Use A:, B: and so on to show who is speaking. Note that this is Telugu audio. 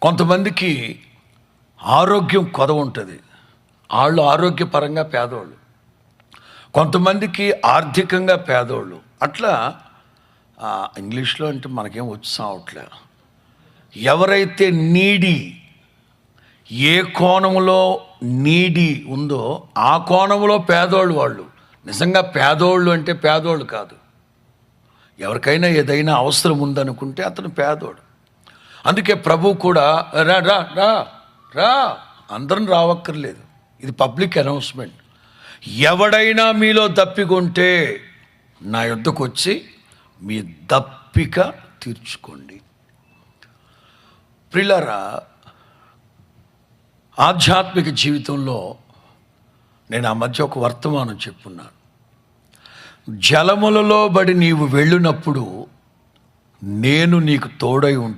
A: కొంతమందికి ఆరోగ్యం కొదవ ఉంటుంది, వాళ్ళు ఆరోగ్యపరంగా పేదోళ్ళు. కొంతమందికి ఆర్థికంగా పేదోళ్ళు. అట్లా ఇంగ్లీష్లో అంటే మనకేం వచ్చి సావట్లే. ఎవరైతే నీడి, ఏ కోణంలో నీడి ఉందో ఆ కోణంలో పేదోళ్ళు. వాళ్ళు నిజంగా పేదోళ్ళు అంటే పేదోళ్ళు కాదు. ఎవరికైనా ఏదైనా అవసరం ఉందనుకుంటే అతను పేదోడు. అందుకే ప్రభు కూడా రా రా రా రా అందరం రావక్కర్లేదు, ఇది పబ్లిక్ అనౌన్స్మెంట్. ఎవడైనా మీలో దప్పికొంటే నా యొద్దకు వచ్చి మీ దప్పిక తీర్చుకోండి. ప్రియులారా, ఆధ్యాత్మిక జీవితంలో నేను ఆ మధ్య ఒక వర్తమానం చెప్పున్నాను. జలములలో బడి నీవు వెళ్ళినప్పుడు నేను నీకు తోడై ఉంటాను.